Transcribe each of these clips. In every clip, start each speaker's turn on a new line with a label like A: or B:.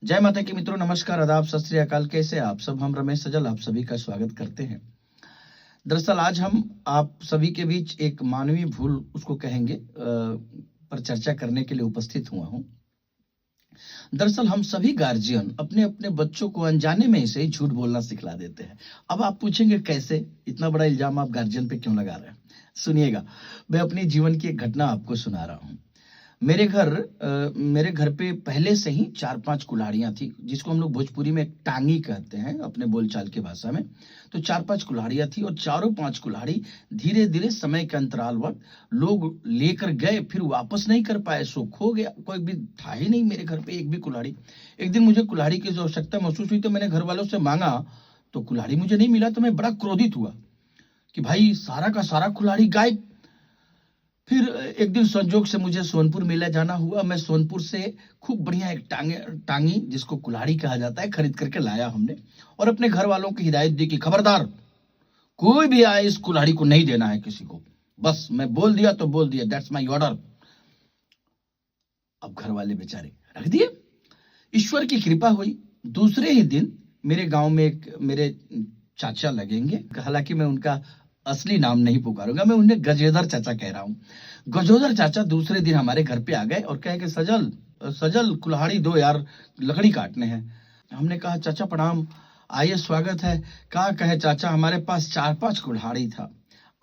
A: जय माता की मित्रों, नमस्कार, आदाब, सत श्री अकाल। कैसे आप सब? हम रमेश सजल आप सभी का स्वागत करते हैं। दरअसल आज हम आप सभी के बीच एक मानवीय भूल उसको कहेंगे पर चर्चा करने के लिए उपस्थित हुआ हूं। दरअसल हम सभी गार्जियन अपने अपने बच्चों को अनजाने में से ही झूठ बोलना सिखला देते हैं। अब आप पूछेंगे कैसे? इतना बड़ा इल्जाम आप गार्जियन पे क्यों लगा रहे हैं? सुनिएगा, मैं अपनी जीवन की एक घटना आपको सुना रहा हूँ। मेरे घर पे पहले से ही 4-5 कुल्हाड़ियाँ थी, जिसको हम लोग भोजपुरी में टांगी कहते हैं अपने बोलचाल की भाषा में। तो 4-5 कुल्हाड़ियाँ थी और चारों 5 कुल्हाड़ी धीरे-धीरे समय के अंतरालवत लोग लेकर गए, फिर वापस नहीं कर पाए, सो खो गया। कोई भी था ही नहीं मेरे घर पे एक भी कुल्हाड़ी। एक दिन मुझे कुल्हाड़ी की जो आवश्यकता महसूस हुई तो मैंने घर वालों से माँगा, तो कुल्हाड़ी मुझे नहीं मिला, तो मैं बड़ा क्रोधित हुआ कि भाई सारा का सारा कुल्हाड़ी गायब। फिर एक दिन संजोग से मुझे सोनपुर मेला जाना हुआ। मैं सोनपुर से खूब बढ़िया एक टांगी जिसको कुल्हाड़ी कहा जाता है खरीद करके लाया हमने, और अपने घर वालों की हिदायत दी कि खबरदार कोई भी आए इस कुल्हाड़ी को नहीं देना है किसी को। बस मैं बोल दिया तो बोल दिया, दैट्स माय ऑर्डर। अब घर वाले बेचारे रख दिए। ईश्वर की कृपा हुई, दूसरे ही दिन मेरे गांव में एक मेरे चाचा लगेंगे, हालांकि मैं उनका असली नाम नहीं पुकारूंगा, मैं उन्हें गजेधर चाचा कह रहा हूँ। गजोदर चाचा दूसरे दिन हमारे घर पे आ गए और कहे कि सजल सजल कुल्हाड़ी दो यार, लकड़ी काटने हैं। हमने कहा चाचा प्रणाम, आइए स्वागत है। कहा कहे चाचा, हमारे पास 4-5 कुल्हाड़ी था,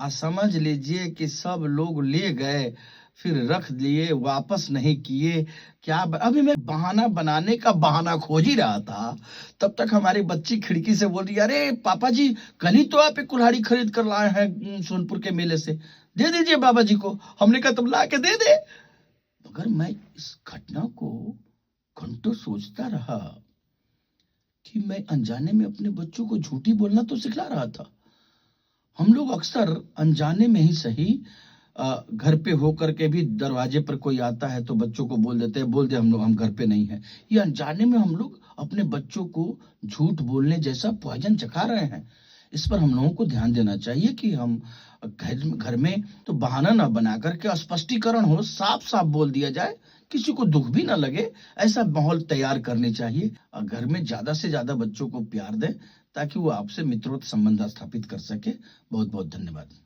A: आज समझ लीजिए कि सब लोग ले गए, फिर रख लिए, वापस नहीं किए। अभी मैं बहाना बनाने का बहाना खोज ही रहा था, तब तक हमारी बच्ची खिड़की से बोल रही, अरे पापा जी, कल ही तो आप एक कुल्हाड़ी खरीद कर लाए हैं सोनपुर के मेले से, दे दीजिए बाबा जी को। हमने कहा तुम ला के दे दे। मगर मैं इस घटना को घंटों सोचता रहा कि मैं अनजाने में अपने बच्चों को झूठी बोलना तो सिखला रहा था। हम लोग अक्सर अनजाने में ही सही घर पे होकर के भी दरवाजे पर कोई आता है तो बच्चों को बोल देते हैं, बोल दे हम लोग हम घर पे नहीं हैं। ये अनजाने में हम लोग अपने बच्चों को झूठ बोलने जैसा पॉइजन चखा रहे हैं। इस पर हम लोगों को ध्यान देना चाहिए कि हम घर में तो बहाना ना बना करके स्पष्टीकरण हो, साफ साफ बोल दिया जाए, किसी को दुख भी ना लगे, ऐसा माहौल तैयार करने चाहिए। और घर में ज्यादा से ज्यादा बच्चों को प्यार दें ताकि वो आपसे मित्रवत संबंध स्थापित कर सके। बहुत बहुत धन्यवाद।